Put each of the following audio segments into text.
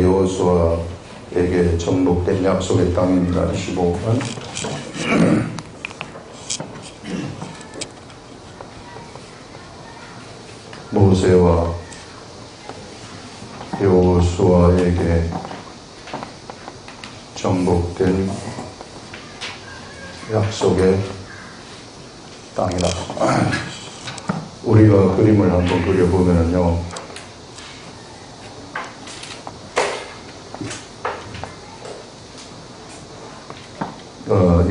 여호수아에게 정복된 약속의 땅입니다. 15번. 모세와 여호수아에게 정복된 약속의 땅이다. 우리가 그림을 한번 그려보면요,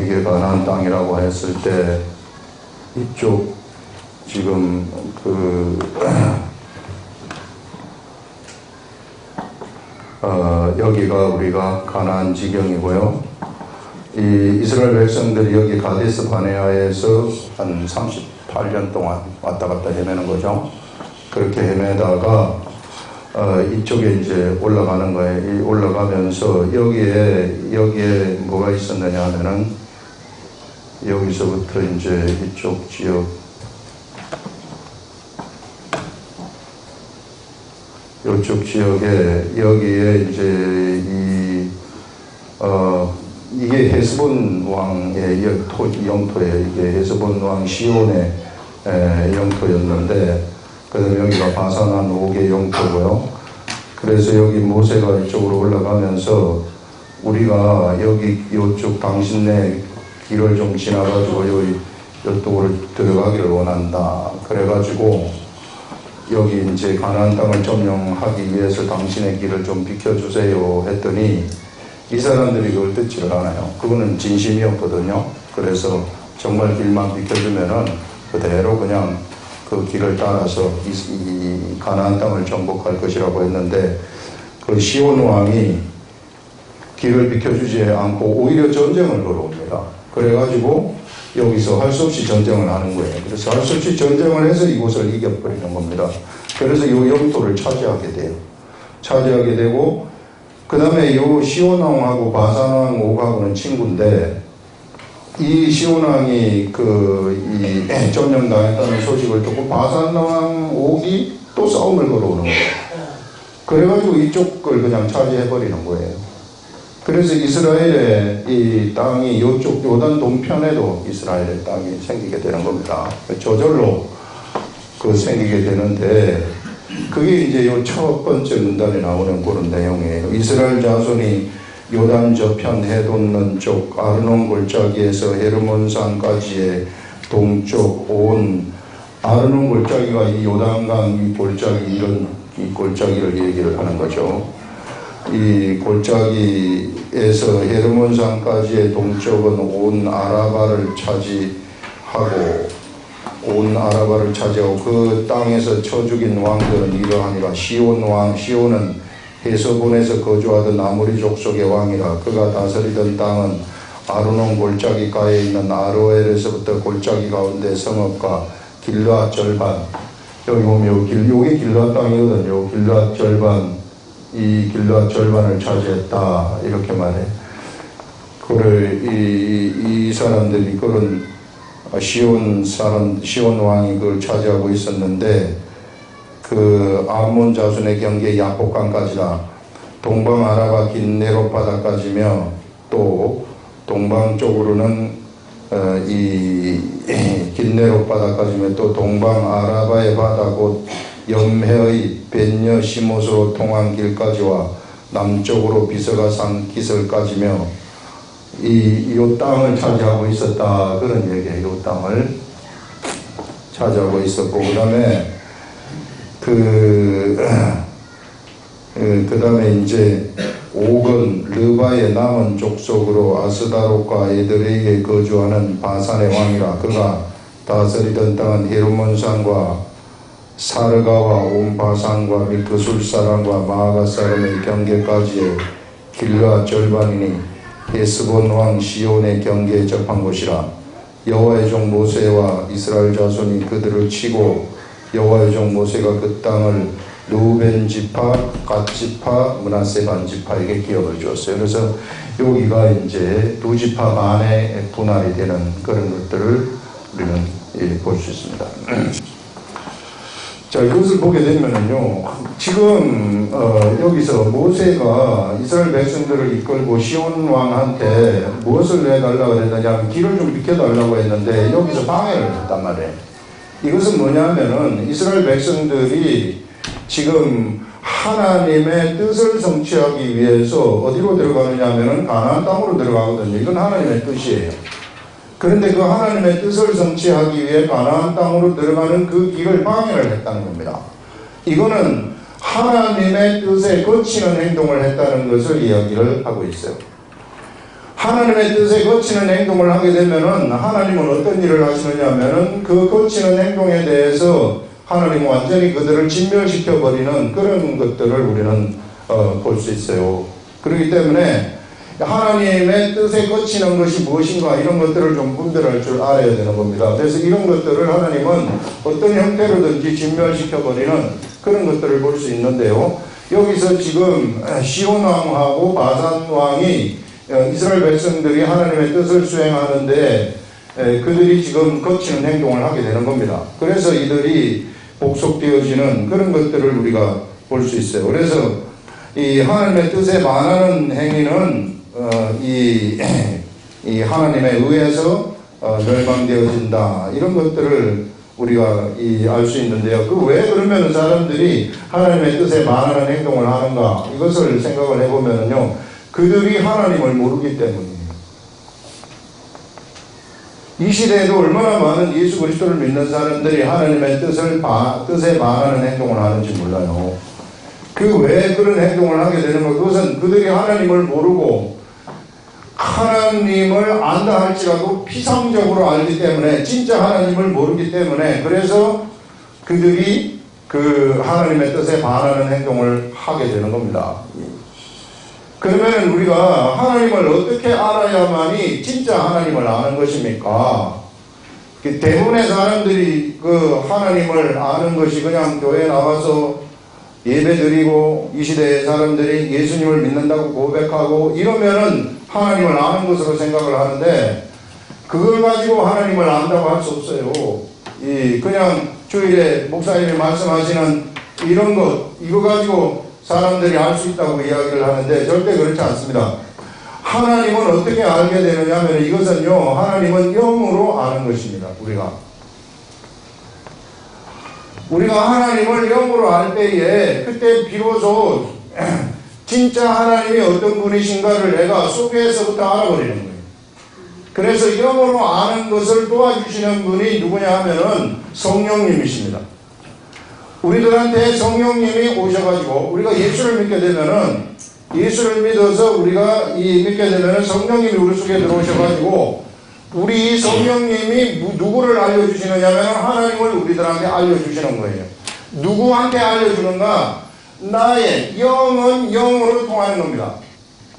이게 가나안 땅이라고 했을 때 이쪽 지금 여기가 우리가 가나안 지경이고요. 이 이스라엘 백성들이 여기 가데스 바네아에서 한 38년 동안 왔다 갔다 헤매는 거죠. 그렇게 헤매다가 이쪽에 이제 올라가는 거예요. 이 올라가면서 여기에 뭐가 있었느냐 하면은 여기서부터 이제 이쪽 지역, 이쪽 지역에 여기에 이제 이게 헤스본 왕의 영토예요. 이게 헤스본 왕 시온의 영토였는데, 그다음에 여기가 바산한 옥의 영토고요. 그래서 여기 모세가 이쪽으로 올라가면서 우리가 여기 이쪽 당신네 길을 좀 지나가지고 이쪽으로 들어가기를 원한다. 그래가지고 여기 이제 가나안 땅을 점령하기 위해서 당신의 길을 좀 비켜주세요 했더니 이 사람들이 그걸 듣지를 않아요. 그거는 진심이었거든요. 그래서 정말 길만 비켜주면은 그대로 그냥 그 길을 따라서 이 가나안 땅을 정복할 것이라고 했는데, 그 시온 왕이 길을 비켜주지 않고 오히려 전쟁을 걸어옵니다. 그래가지고 여기서 할 수 없이 전쟁을 하는 거예요. 그래서 할 수 없이 전쟁을 해서 이곳을 이겨버리는 겁니다. 그래서 이 영토를 차지하게 돼요. 차지하게 되고, 그 다음에 이 시온 왕하고 바산 왕 옥하고는 친구인데, 이 시온 왕이 이 점령당했다는 소식을 듣고 바산 왕 옥이 또 싸움을 걸어오는 거예요. 그래가지고 이쪽을 그냥 차지해버리는 거예요. 그래서 이스라엘의 이 땅이 이쪽 요단 동편에도 이스라엘의 땅이 생기게 되는 겁니다. 저절로 생기게 되는데, 그게 이제 요 첫 번째 문단에 나오는 그런 내용이에요. 이스라엘 자손이 요단 저편 해돋는 쪽 아르논 골짜기에서 헤르몬산까지의 동쪽 온 아르논 골짜기가 이 요단강 이 골짜기 이 골짜기를 얘기를 하는 거죠. 이 골짜기에서 헤르몬산까지의 동쪽은 온 아라바를 차지하고 그 땅에서 쳐 죽인 왕들은 이러하니라. 시온은 헤스본에서 거주하던 아모리 족속의 왕이라. 그가 다스리던 땅은 아르논 골짜기가에 있는 아로엘에서부터 골짜기 가운데 성읍과 길르앗 절반, 여기 보면 요게 길르앗 땅이거든요. 길르앗 절반, 이 길르앗 절반을 차지했다 이렇게 말해. 이 사람들이 그런 시온 왕이 그걸 차지하고 있었는데, 그 아몬 자손의 경계 야복강까지다. 동방 아라바 긴네롯 바다까지며, 또 동방 쪽으로는 이 긴네롯 바다까지며, 또 동방 아라바의 바다 곧 염해의 벤녀 시못으로 통한 길까지와 남쪽으로 비서가산 기설까지며, 이 땅을 차지하고 있었다 그런 얘기예요. 이 땅을 차지하고 있었고, 그 다음에 이제 옥은 르바의 남은 족속으로 아스다롯과 에드레이에 거주하는 바산의 왕이라. 그가 다스리던 땅은 헤르몬산과 사르가와 온 바산과 및 그술 사람과 마아가 사람의 경계까지의 길르앗 절반이니 헤스본 왕 시온의 경계에 접한 곳이라. 여호와의 종 모세와 이스라엘 자손이 그들을 치고 여호와의 종 모세가 그 땅을 루벤 지파, 갓 지파, 므낫세 반 지파에게 기업을 주었어요. 그래서 여기가 이제 두 지파 반의 분할이 되는 그런 것들을 우리는 볼 수 있습니다. 자, 이것을 보게 되면은요, 지금 여기서 모세가 이스라엘 백성들을 이끌고 시온 왕한테 무엇을 해달라고 했느냐, 길을 좀 비켜달라고 했는데 여기서 방해를 했단 말이에요. 이것은 뭐냐면은 이스라엘 백성들이 지금 하나님의 뜻을 성취하기 위해서 어디로 들어가느냐 하면은 가나안 땅으로 들어가거든요. 이건 하나님의 뜻이에요. 그런데 그 하나님의 뜻을 성취하기 위해 가나안 땅으로 들어가는 그 길을 방해를 했다는 겁니다. 이거는 하나님의 뜻에 거치는 행동을 했다는 것을 이야기를 하고 있어요. 하나님의 뜻에 거치는 행동을 하게 되면은 하나님은 어떤 일을 하시느냐 하면은 그 거치는 행동에 대해서 하나님은 완전히 그들을 진멸시켜 버리는 그런 것들을 우리는 볼 수 있어요. 그렇기 때문에 하나님의 뜻에 거치는 것이 무엇인가 이런 것들을 좀 분별할 줄 알아야 되는 겁니다. 그래서 이런 것들을 하나님은 어떤 형태로든지 진멸시켜버리는 그런 것들을 볼 수 있는데요. 여기서 지금 시온 왕하고 바산 왕이 이스라엘 백성들이 하나님의 뜻을 수행하는데 그들이 지금 거치는 행동을 하게 되는 겁니다. 그래서 이들이 복속되어지는 그런 것들을 우리가 볼 수 있어요. 그래서 이 하나님의 뜻에 반하는 행위는 이 하나님에 의해서 멸망되어진다. 이런 것들을 우리가 알 수 있는데요. 그 왜 그러면 사람들이 하나님의 뜻에 반하는 행동을 하는가? 이것을 생각을 해보면요. 그들이 하나님을 모르기 때문입니다. 이 시대에도 얼마나 많은 예수 그리스도를 믿는 사람들이 하나님의 뜻에 반하는 행동을 하는지 몰라요. 그 왜 그런 행동을 하게 되는 것, 그것은 그들이 하나님을 모르고 하나님을 안다 할지라도 피상적으로 알기 때문에, 진짜 하나님을 모르기 때문에, 그래서 그들이 그 하나님의 뜻에 반하는 행동을 하게 되는 겁니다. 그러면 우리가 하나님을 어떻게 알아야만이 진짜 하나님을 아는 것입니까? 대부분의 사람들이 그 하나님을 아는 것이 그냥 교회에 나와서 예배 드리고 이 시대의 사람들이 예수님을 믿는다고 고백하고 이러면은 하나님을 아는 것으로 생각을 하는데, 그걸 가지고 하나님을 안다고 할 수 없어요. 그냥 주일에 목사님이 말씀하시는 이런 것, 이거 가지고 사람들이 알 수 있다고 이야기를 하는데 절대 그렇지 않습니다. 하나님은 어떻게 알게 되느냐 하면 이것은요, 하나님은 영으로 아는 것입니다. 우리가 하나님을 영으로 알 때에 그때 비로소 진짜 하나님이 어떤 분이신가를 내가 속에서부터 알아버리는 거예요. 그래서 영으로 아는 것을 도와주시는 분이 누구냐 하면은 성령님이십니다. 우리들한테 성령님이 오셔가지고 우리가 예수를 믿게 되면은, 예수를 믿어서 우리가 믿게 되면은 성령님이 우리 속에 들어오셔가지고 우리 성령님이 누구를 알려주시느냐 하면 하나님을 우리들한테 알려주시는 거예요. 누구한테 알려주는가? 나의 영은 영으로 통하는 겁니다.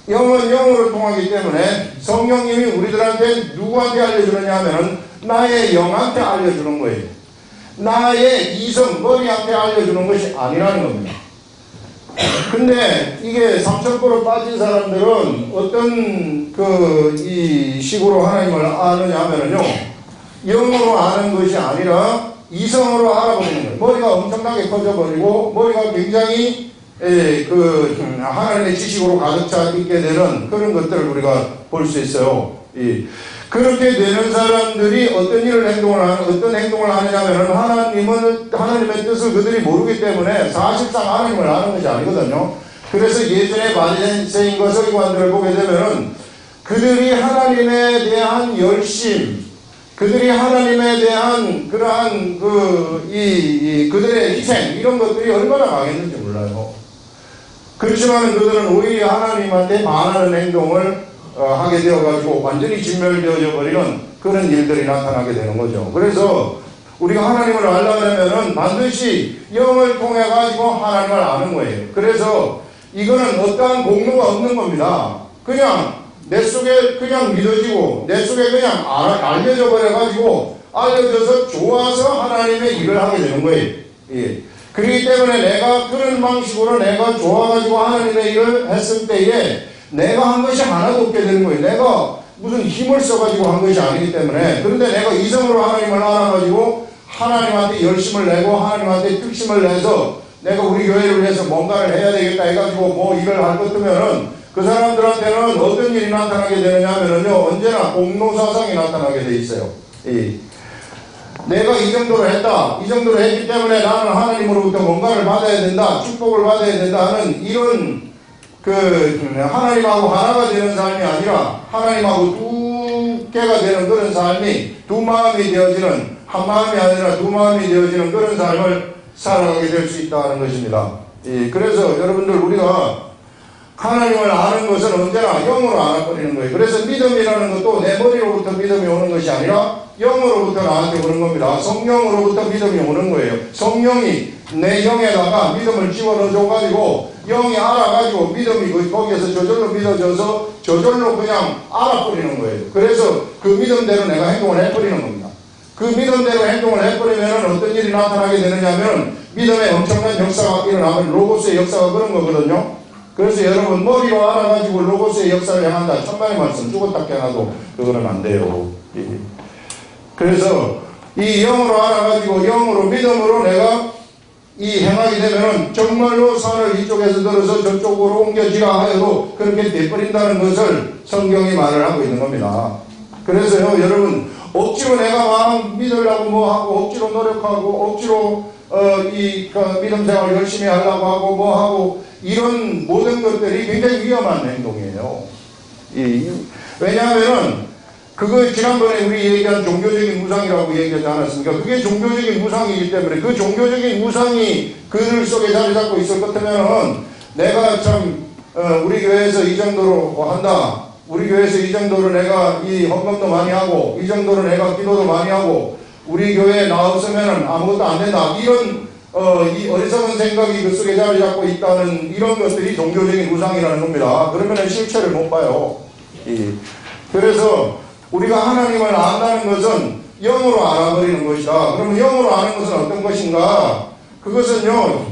영은 영으로 통하기 때문에 성령님이 우리들한테 누구한테 알려주느냐 하면 나의 영한테 알려주는 거예요. 나의 이성, 머리한테 알려주는 것이 아니라는 겁니다. 근데 이게 삼천포로 빠진 사람들은 어떤 이 식으로 하나님을 아느냐 하면요, 영으로 아는 것이 아니라 이성으로 알아버리는 거예요. 머리가 엄청나게 커져버리고 머리가 굉장히 하나님의 지식으로 가득 차 있게 되는 그런 것들을 우리가 볼 수 있어요. 그렇게 되는 사람들이 어떤 행동을 하느냐면 하나님의 뜻을 그들이 모르기 때문에 사실상 하나님을 아는 것이 아니거든요. 그래서 예전에 바리새인과 서기관들을 보게 되면은 그들이 하나님에 대한 열심, 그들이 하나님에 대한 그러한 그들의 희생, 이런 것들이 얼마나 강했는지 몰라요. 그렇지만 그들은 오히려 하나님한테 반하는 행동을 하게 되어가지고 완전히 진멸되어져 버리는 그런 일들이 나타나게 되는 거죠. 그래서 우리가 하나님을 알려면은 반드시 영을 통해 가지고 하나님을 아는 거예요. 그래서 이거는 어떠한 공로가 없는 겁니다. 그냥 내 속에 그냥 믿어지고 내 속에 그냥 알려져 버려 가지고 알려져서 좋아서 하나님의 일을 하게 되는 거예요. 그렇기 때문에 내가 그런 방식으로 내가 좋아가지고 하나님의 일을 했을 때에 내가 한 것이 하나도 없게 되는 거예요. 내가 무슨 힘을 써가지고 한 것이 아니기 때문에. 그런데 내가 이성으로 하나님을 알아가지고 하나님한테 열심을 내고 하나님한테 특심을 내서 내가 우리 교회를 위해서 뭔가를 해야 되겠다 해가지고 뭐 일을 할 것 같으면은 그 사람들한테는 어떤 일이 나타나게 되느냐 하면은요, 언제나 공로사상이 나타나게 돼 있어요. 내가 이 정도로 했다, 이 정도로 했기 때문에 나는 하나님으로부터 뭔가를 받아야 된다, 축복을 받아야 된다 하는 이런 하나님하고 하나가 되는 삶이 아니라 하나님하고 두 개가 되는 그런 삶이, 두 마음이 되어지는, 한 마음이 아니라 두 마음이 되어지는 그런 삶을 살아가게 될 수 있다는 것입니다. 그래서 여러분들, 우리가 하나님을 아는 것은 언제나 영으로 알아버리는 거예요. 그래서 믿음이라는 것도 내 머리로부터 믿음이 오는 것이 아니라 영으로부터 나한테 오는 겁니다. 성령으로부터 믿음이 오는 거예요. 성령이 내 영에다가 믿음을 집어넣어줘가지고 영이 알아가지고 믿음이 거기에서 저절로 믿어져서 저절로 그냥 알아버리는 거예요. 그래서 그 믿음대로 내가 행동을 해버리는 겁니다. 그 믿음대로 행동을 해버리면 어떤 일이 나타나게 되느냐면 믿음의 엄청난 역사가 일어나면 로고스의 역사가 그런 거거든요. 그래서 여러분, 머리로 알아가지고 로고스의 역사를 향한다. 천만의 말씀 죽었다 깨어나도 그거는 안 돼요. 그래서 이 영으로 알아가지고 영으로 믿음으로 내가 이 행하게 되면은 정말로 산을 이쪽에서 들어서 저쪽으로 옮겨지라 하여도 그렇게 돼버린다는 것을 성경이 말을 하고 있는 겁니다. 그래서요, 여러분, 억지로 내가 막 믿으려고 뭐 하고 억지로 노력하고 억지로 믿음 생활 열심히 하려고 하고 뭐 하고 이런 모든 것들이 굉장히 위험한 행동이에요. 왜냐하면은 그거 지난번에 우리 얘기한 종교적인 무상이라고 얘기하지 않았습니까? 그게 종교적인 무상이기 때문에 그 종교적인 무상이 그들 속에 자리 잡고 있을 것 같으면은 내가 참 우리 교회에서 이 정도로 한다, 우리 교회에서 이 정도로 내가 이 헌금도 많이 하고 이 정도로 내가 기도도 많이 하고 우리 교회에 나왔으면은 아무것도 안 된다, 이런 이 어리석은 생각이 그 속에 자리 잡고 있다는 이런 것들이 종교적인 우상이라는 겁니다. 그러면 실체를 못 봐요. 그래서 우리가 하나님을 안다는 것은 영으로 알아버리는 것이다. 그러면 영으로 아는 것은 어떤 것인가? 그것은요,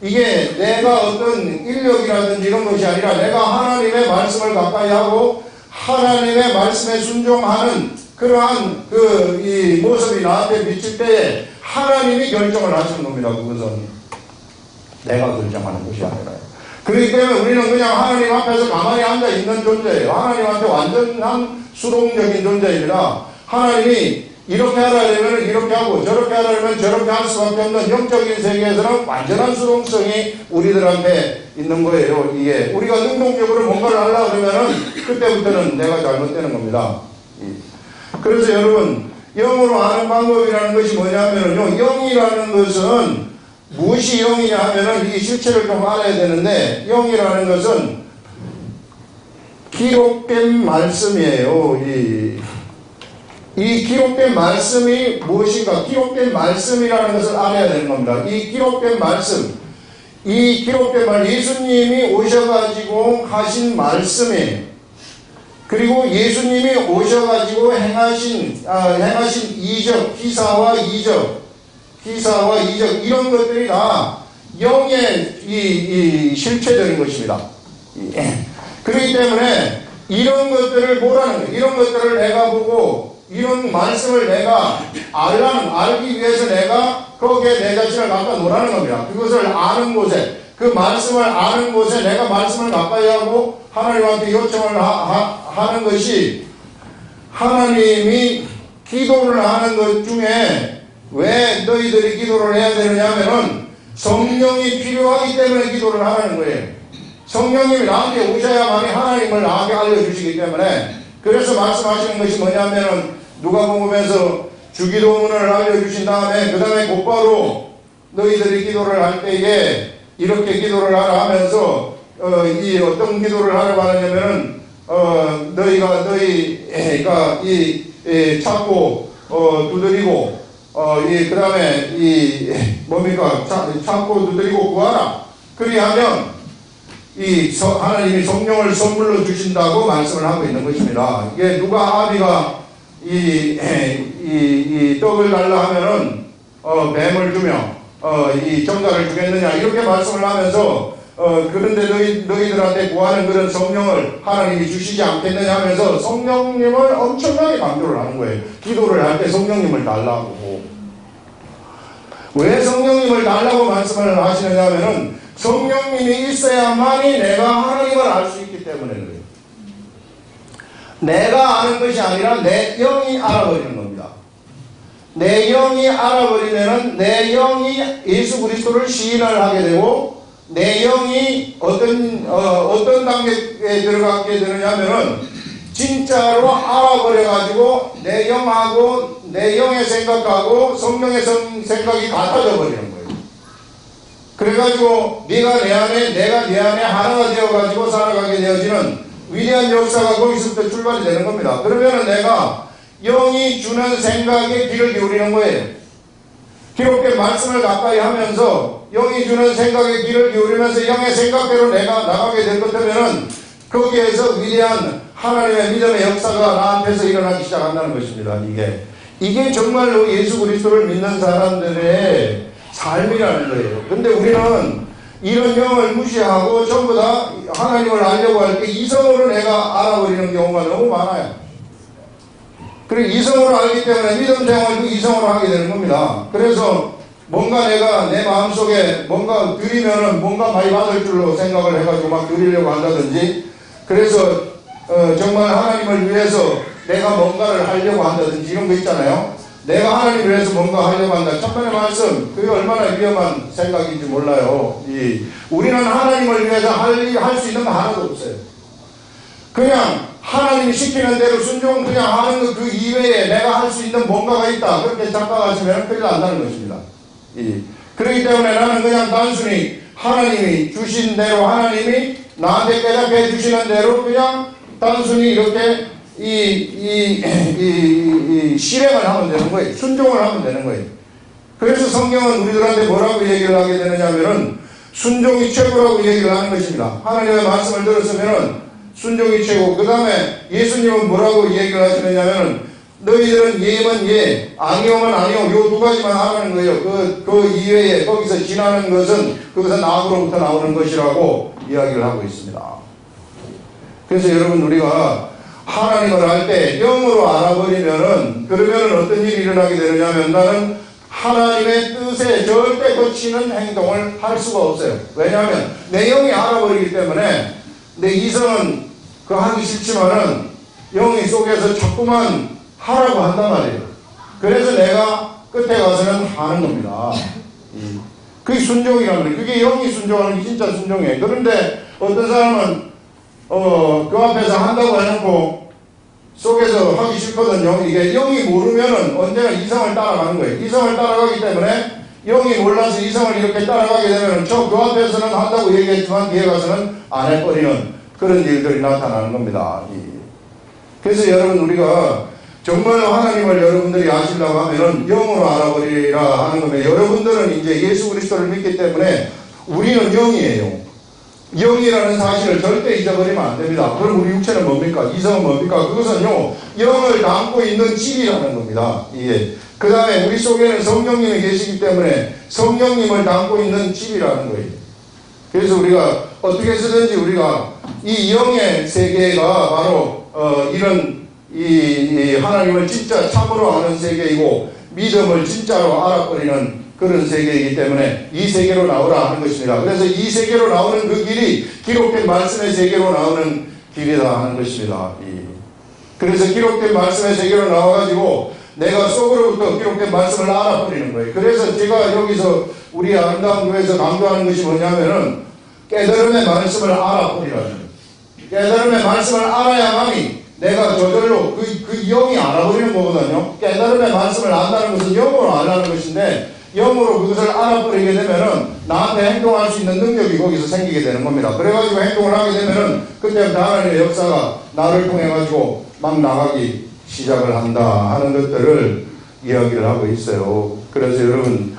이게 내가 어떤 인력이라든지 이런 것이 아니라 내가 하나님의 말씀을 가까이 하고 하나님의 말씀에 순종하는 그러한 이 모습이 나한테 비칠 때에 하나님이 결정을 하시는 겁니다. 그것은 내가 결정하는 것이 아니라요. 그렇기 때문에 우리는 그냥 하나님 앞에서 가만히 앉아 있는 존재예요. 하나님한테 완전한 수동적인 존재입니다. 하나님이 이렇게 하려면 이렇게 하고 저렇게 하려면 저렇게 할 수밖에 없는 영적인 세계에서는 완전한 수동성이 우리들한테 있는 거예요. 이게 우리가 능동적으로 뭔가를 하려고 그러면은 그때부터는 내가 잘못되는 겁니다. 그래서 여러분, 영으로 아는 방법이라는 것이 뭐냐면요, 영이라는 것은 무엇이 영이냐 하면은 이 실체를 좀 알아야 되는데, 영이라는 것은 기록된 말씀이에요. 이 기록된 말씀이 무엇인가? 기록된 말씀이라는 것을 알아야 되는 겁니다. 이 기록된 말씀, 예수님이 오셔가지고 하신 말씀이에요. 그리고 예수님이 오셔가지고 행하신 이적, 기사와 이적, 이런 것들이 다 영의 이 실체적인 것입니다. 그렇기 때문에 이런 것들을 보라는 거예요. 이런 것들을 내가 보고 이런 말씀을 내가 알기 위해서 내가 거기에 내 자신을 갖다 놓으라는 겁니다. 그것을 아는 곳에, 그 말씀을 아는 곳에 내가 말씀을 가까이 하고 하나님한테 요청을 하는 것이, 하나님이 기도를 하는 것 중에 왜 너희들이 기도를 해야 되느냐 하면은 성령이 필요하기 때문에 기도를 하라는 거예요. 성령님이 나한테 오셔야만이 하나님을 나에게 알려주시기 때문에, 그래서 말씀하시는 것이 뭐냐면은 누가복음에서 주기도문을 알려주신 다음에 그 다음에 곧바로 너희들이 기도를 할 때에 이렇게 기도를 하라 하면서 이 어떤 기도를 하라고 하느냐면은 너희가 찾고 두드리고 그 다음에 찾고 두드리고 구하라. 그리하면 하나님이 성령을 선물로 주신다고 말씀을 하고 있는 것입니다. 이게 누가 아비가 이 떡을 달라 하면은 뱀을 주며 이 정자를 주겠느냐, 이렇게 말씀을 하면서 그런데 너희들한테 구하는 그런 성령을 하나님이 주시지 않겠느냐 하면서 성령님을 엄청나게 강조를 하는 거예요. 기도를 할 때 성령님을 달라고. 왜 성령님을 달라고 말씀을 하시느냐 하면은 성령님이 있어야만이 내가 하나님을 알 수 있기 때문에 그래요. 내가 아는 것이 아니라 내 영이 알아버리는 겁니다. 내 영이 알아버리면은 내 영이 예수 그리스도를 시인을 하게 되고 내 영이 어떤 단계에 들어가게 되느냐 하면은 진짜로 알아버려가지고 내 영하고 내 영의 생각하고 성령의 생각이 같아져 버리는 거예요. 그래가지고 네가 내 안에 내가 네 안에 하나가 되어가지고 살아가게 되어지는 위대한 역사가 거기서부터 출발이 되는 겁니다. 그러면은 내가 영이 주는 생각에 귀를 기울이는 거예요. 기록된 말씀을 가까이 하면서 영이 주는 생각에 귀를 기울이면서 영의 생각대로 내가 나가게 될 것 같으면은 거기에서 위대한 하나님의 믿음의 역사가 나한테서 일어나기 시작한다는 것입니다. 이게 정말로 예수 그리스도를 믿는 사람들의 삶이라는 거예요. 근데 우리는 이런 영을 무시하고 전부 다 하나님을 알려고 할 때 이성으로 내가 알아버리는 경우가 너무 많아요. 그리고 이성으로 알기 때문에 믿음 생활도 이성으로 하게 되는 겁니다. 그래서 뭔가 내가 내 마음속에 뭔가 드리면은 뭔가 많이 받을 줄로 생각을 해가지고 막 드리려고 한다든지, 그래서 정말 하나님을 위해서 내가 뭔가를 하려고 한다든지 이런 거 있잖아요. 내가 하나님을 위해서 뭔가 하려고 한다. 첫 번째 말씀, 그게 얼마나 위험한 생각인지 몰라요. 우리는 하나님을 위해서 할 수 있는 거 하나도 없어요. 그냥 하나님이 시키는 대로 순종 그냥 하는 것 그 이외에 내가 할 수 있는 뭔가가 있다. 그렇게 착각하시면 큰일 난다는 것입니다. 그렇기 때문에 나는 그냥 단순히 하나님이 주신 대로 하나님이 나한테 깨닫게 해주시는 대로 그냥 단순히 이렇게 실행을 하면 되는 거예요. 순종을 하면 되는 거예요. 그래서 성경은 우리들한테 뭐라고 얘기를 하게 되느냐면은 순종이 최고라고 얘기를 하는 것입니다. 하나님의 말씀을 들었으면은 순종이 최고. 그 다음에 예수님은 뭐라고 얘기를 하시느냐면은 너희들은 예면 예, 아니오면 아니오, 요 두 가지만 하라는 거예요. 그 이외에 거기서 지나는 것은 그것은 악으로부터 나오는 것이라고 이야기를 하고 있습니다. 그래서 여러분 우리가 하나님을 알 때 영으로 알아버리면은 그러면은 어떤 일이 일어나게 되느냐면 나는 하나님의 뜻에 절대 거치는 행동을 할 수가 없어요. 왜냐하면 내 영이 알아버리기 때문에 내 이성은 그거 하기 싫지만은 영이 속에서 자꾸만 하라고 한단 말이에요. 그래서 내가 끝에 가서는 하는 겁니다. 그게 순종이라는 거예요. 그게 영이 순종하는 게 진짜 순종이에요. 그런데 어떤 사람은 그 앞에서 한다고 해놓고 속에서 하기 싫거든요. 이게 영이 모르면은 언제나 이성을 따라가는 거예요. 이성을 따라가기 때문에 영이 몰라서 이성을 이렇게 따라가게 되면은 저 그 앞에서는 한다고 얘기했지만 뒤에 가서는 안 해버리는 그런 일들이 나타나는 겁니다. 그래서 여러분 우리가 정말로 하나님을 여러분들이 아시려고 하면은 영으로 알아버리라 하는 겁니다. 여러분들은 이제 예수 그리스도를 믿기 때문에 우리는 영이에요. 영이라는 사실을 절대 잊어버리면 안 됩니다. 그럼 우리 육체는 뭡니까? 이성은 뭡니까? 그것은요, 영을 담고 있는 집이라는 겁니다. 그 다음에 우리 속에는 성령님이 계시기 때문에 성령님을 담고 있는 집이라는 거예요. 그래서 우리가 어떻게 해서든지 우리가 이 영의 세계가 바로 이런 이 하나님을 진짜 참으로 아는 세계이고 믿음을 진짜로 알아버리는 그런 세계이기 때문에 이 세계로 나오라 하는 것입니다. 그래서 이 세계로 나오는 그 길이 기록된 말씀의 세계로 나오는 길이다 하는 것입니다. 그래서 기록된 말씀의 세계로 나와가지고 내가 속으로부터 기록된 말씀을 알아버리는 거예요. 그래서 제가 여기서 우리 아름다운 교회에서 강조하는 것이 뭐냐면은 깨달음의 말씀을 알아버리라는 거예요. 깨달음의 말씀을 알아야만이 내가 저절로 그 영이 알아버리는 거거든요. 깨달음의 말씀을 안다는 것은 영으로 알라는 것인데 영으로 그것을 알아버리게 되면은 나한테 행동할 수 있는 능력이 거기서 생기게 되는 겁니다. 그래가지고 행동을 하게 되면은 그때부터 하나님의 역사가 나를 통해가지고 막 나가기 시작을 한다 하는 것들을 이야기를 하고 있어요. 그래서 여러분,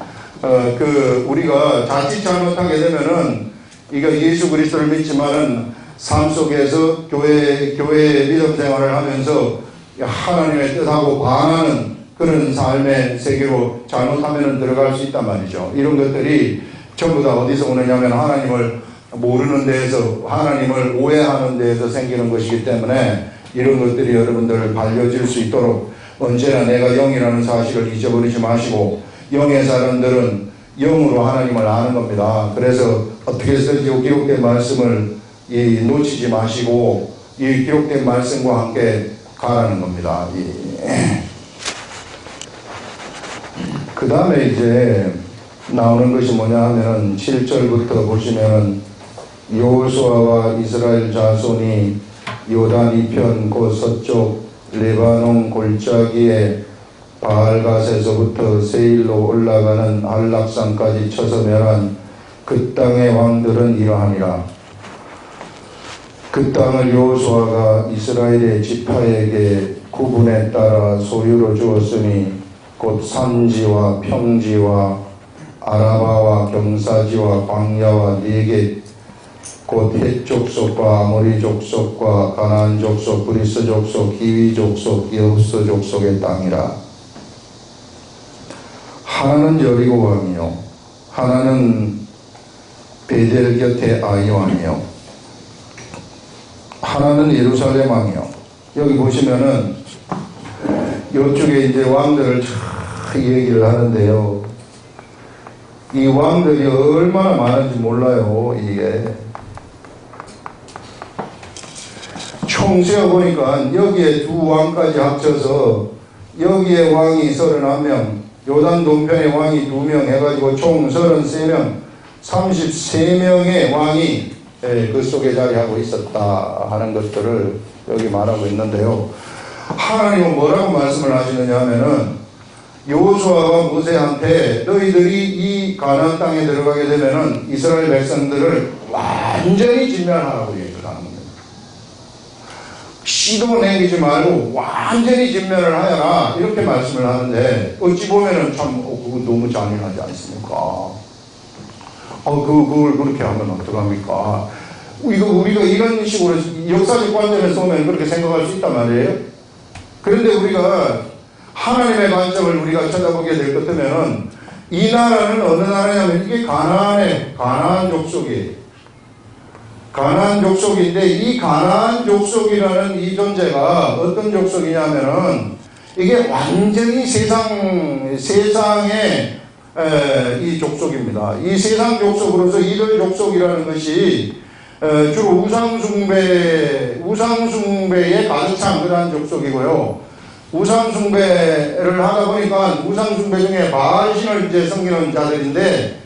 우리가 자칫 잘못하게 되면은 이거 예수 그리스도를 믿지만은 삶 속에서 교회의 믿음 생활을 하면서 하나님의 뜻하고 반하는 그런 삶의 세계로 잘못하면 들어갈 수 있단 말이죠. 이런 것들이 전부 다 어디서 오느냐면 하나님을 모르는 데에서, 하나님을 오해하는 데에서 생기는 것이기 때문에 이런 것들이 여러분들 발려질 수 있도록 언제나 내가 영이라는 사실을 잊어버리지 마시고, 영의 사람들은 영으로 하나님을 아는 겁니다. 그래서 어떻게 해서든지 기록된 말씀을 놓치지 마시고 이 기록된 말씀과 함께 가라는 겁니다. 그 다음에 이제 나오는 것이 뭐냐 하면은 7절부터 보시면은 여호수아와 이스라엘 자손이 요단 이편 곧 서쪽 레바논 골짜기에 바알갓에서부터 세일로 올라가는 한락산까지 쳐서 멸한 그 땅의 왕들은 이러하니라. 그 땅을 여호수아가 이스라엘의 지파에게 구분에 따라 소유로 주었으니 곧 산지와 평지와 아라바와 경사지와 광야와 네겝 곧 헷 족속과 아모리 족속과 가나안 족속, 브리스 족속, 히위 족속, 여부스 족속의 땅이라. 하나는 여리고 왕이요, 하나는 베델 곁에 아이 왕이요, 하나는 예루살렘 왕이요. 여기 보시면은 이쪽에 이제 왕들을 얘기를 하는데요. 이 왕들이 얼마나 많은지 몰라요. 이게 총 세어보니까 여기에 두 왕까지 합쳐서 여기에 왕이 31명, 요단 동편의 왕이 2명 해가지고 총 33명, 33명의 왕이 그 속에 자리하고 있었다 하는 것들을 여기 말하고 있는데요. 하나님은 뭐라고 말씀을 하시느냐 하면은 여호수아가 모세한테 너희들이 이 가나안 땅에 들어가게 되면은 이스라엘 백성들을 완전히 진멸하라고 얘기를 하는 겁니다. 시도 내리지 말고 완전히 진멸을 하여라 이렇게 말씀을 하는데 어찌 보면은 참 그거 너무 잔인하지 않습니까? 그걸 그렇게 하면 어떡합니까? 이거 우리가 이런 식으로 역사적 관점에서 보면 그렇게 생각할 수 있단 말이에요. 그런데 우리가 하나님의 관점을 우리가 찾아보게 될 것 같으면은 이 나라는 어느 나라냐면 이게 가나안 족속이에요. 가나안 족속인데 이 가나안 족속이라는 이 존재가 어떤 족속이냐면은 이게 완전히 세상의 이 족속입니다. 이 세상 족속으로서 이들 족속이라는 것이 주로 우상숭배에 가득 찬 그러한 족속이고요. 우상숭배를 하다 보니까 우상숭배 중에 바알신을 이제 섬기는 자들인데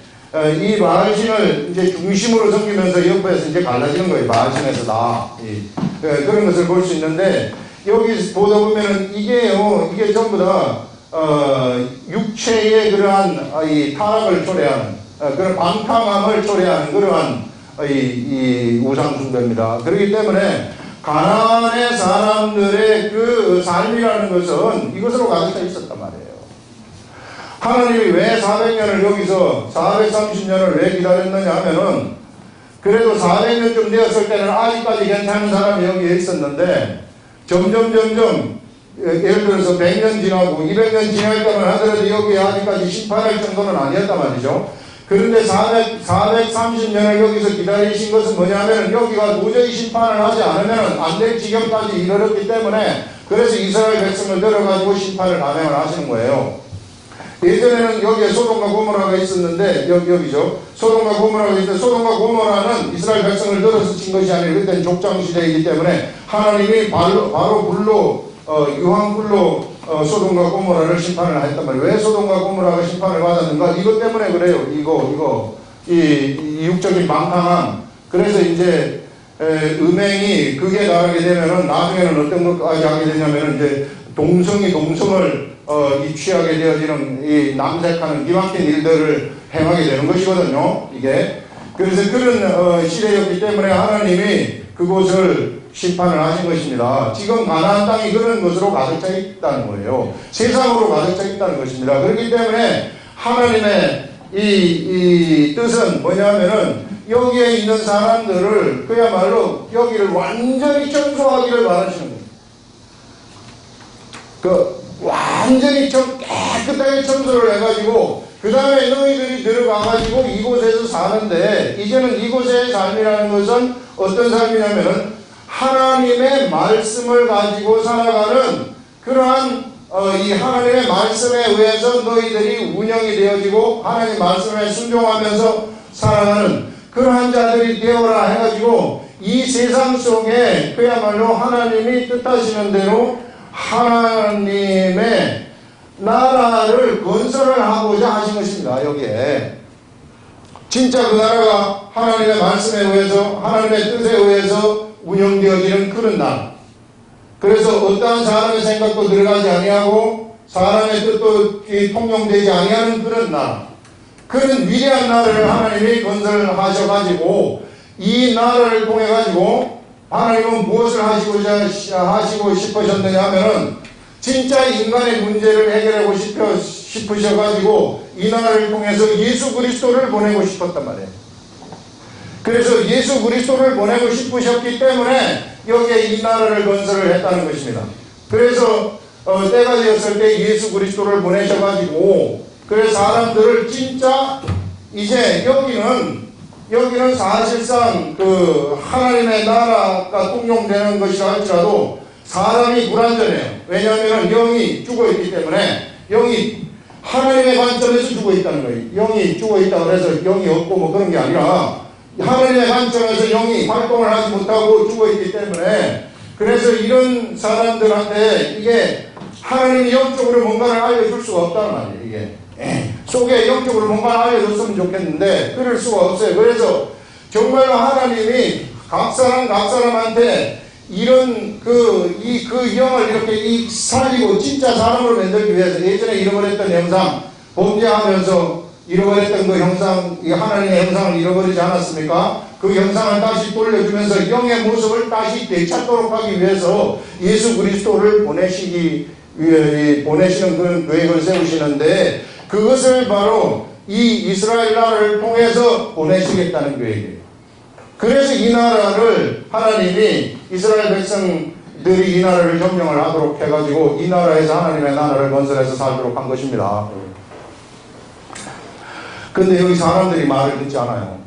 이 바알신을 이제 중심으로 섬기면서 옆에서 이제 갈라지는 거예요. 바알신에서 다 그런 것을 볼 수 있는데 여기 보다 보면은 이게 전부 다 육체의 그러한 이 타락을 초래하는 그런 방탕함을 초래하는 그러한 이 우상숭배입니다. 그렇기 때문에 가나안의 사람들의 그 삶이라는 것은 이것으로 가득 차 있었단 말이에요. 하나님이 왜 400년을 여기서 430년을 왜 기다렸느냐 하면은 그래도 400년쯤 되었을 때는 아직까지 괜찮은 사람이 여기에 있었는데 점점 예를 들어서 100년 지나고 200년 지날 때만 하더라도 여기에 아직까지 심판할 정도는 아니었단 말이죠. 그런데 430년을 여기서 기다리신 것은 뭐냐면 여기가 도저히 심판을 하지 않으면 안 될 지경까지 이르렀기 때문에 그래서 이스라엘 백성을 들어가지고 심판을 감행을 하시는 거예요. 예전에는 여기에 소돔과 고모라가 있었는데 여기죠. 소돔과 고모라가 있는데 소돔과 고모라는 이스라엘 백성을 들어서 친 것이 아니라 그때는 족장시대이기 때문에 하나님이 바로 불로 유황불로 소돔과 고모라를 심판을 했단 말이에요. 왜 소돔과 고모라가 심판을 받았는가? 이것 때문에 그래요. 이 육적인 망탕함. 그래서 이제 음행이 극에 달하게 되면은 나중에는 어떤 것까지 하게 되냐면은 이제 동성을 취하게 되어지는 이 남색하는 기막힌 일들을 행하게 되는 것이거든요. 이게 그래서 그런 시대였기 때문에 하나님이 그곳을 심판을 하신 것입니다. 지금 가나안 땅이 그런 것으로 가득 차 있다는 거예요. 세상으로 가득 차 있다는 것입니다. 그렇기 때문에 하나님의 이 뜻은 뭐냐면은 여기에 있는 사람들을 그야말로 여기를 완전히 청소하기를 바라시는 거예요. 완전히 깨끗하게 청소를 해가지고 그 다음에 너희들이 들어가가지고 이곳에서 사는데 이제는 이곳의 삶이라는 것은 어떤 삶이냐면은 하나님의 말씀을 가지고 살아가는 그러한 이 하나님의 말씀에 의해서 너희들이 운영이 되어지고 하나님 말씀에 순종하면서 살아가는 그러한 자들이 되어라 해가지고 이 세상 속에 그야말로 하나님이 뜻하시는 대로 하나님의 나라를 건설을 하고자 하신 것입니다. 여기에 진짜 그 나라가 하나님의 말씀에 의해서 하나님의 뜻에 의해서 운영되어지는 그런 나라. 그래서 어떠한 사람의 생각도 들어가지 아니하고 사람의 뜻도 통용되지 아니하는 그런 나라. 그런 위대한 나라를 하나님이 건설하셔가지고 이 나라를 통해가지고 하나님은 무엇을 하시고 싶으셨느냐 하면은 진짜 인간의 문제를 해결하고 싶으셔가지고 이 나라를 통해서 예수 그리스도를 보내고 싶었단 말이에요. 그래서 예수 그리스도를 보내고 싶으셨기 때문에 여기에 이 나라를 건설을 했다는 것입니다. 그래서 때가 되었을 때 예수 그리스도를 보내셔가지고 그래서 사람들을 진짜 이제 여기는 사실상 그 하나님의 나라가 통용되는 것이라 할지라도 사람이 불완전해요. 왜냐하면 영이 죽어있기 때문에 영이 하나님의 관점에서 죽어있다는 거예요. 영이 죽어있다고 해서 영이 없고 뭐 그런 게 아니라 하나님의 관점에서 영이 활동을 하지 못하고 죽어있기 때문에 그래서 이런 사람들한테 이게 하나님이 영적으로 뭔가를 알려줄 수가 없다는 말이에요. 이게 속에 영적으로 뭔가를 알려줬으면 좋겠는데 그럴 수가 없어요. 그래서 정말로 하나님이 각 사람한테 이런 그 영을 이렇게 살리고 진짜 사람을 만들기 위해서 예전에 잃어버렸던 형상 범죄하면서 잃어버렸던 그 형상, 하나님의 형상을 잃어버리지 않았습니까? 그 형상을 다시 돌려주면서 영의 모습을 다시 되찾도록 하기 위해서 예수 그리스도를 보내시는 그런 계획을 세우시는데 그것을 바로 이 이스라엘 나라를 통해서 보내시겠다는 계획이에요. 그래서 이 나라를 하나님이 이스라엘 백성들이 이 나라를 점령을 하도록 해가지고 이 나라에서 하나님의 나라를 건설해서 살도록 한 것입니다. 근데 여기 사람들이 말을 듣지 않아요.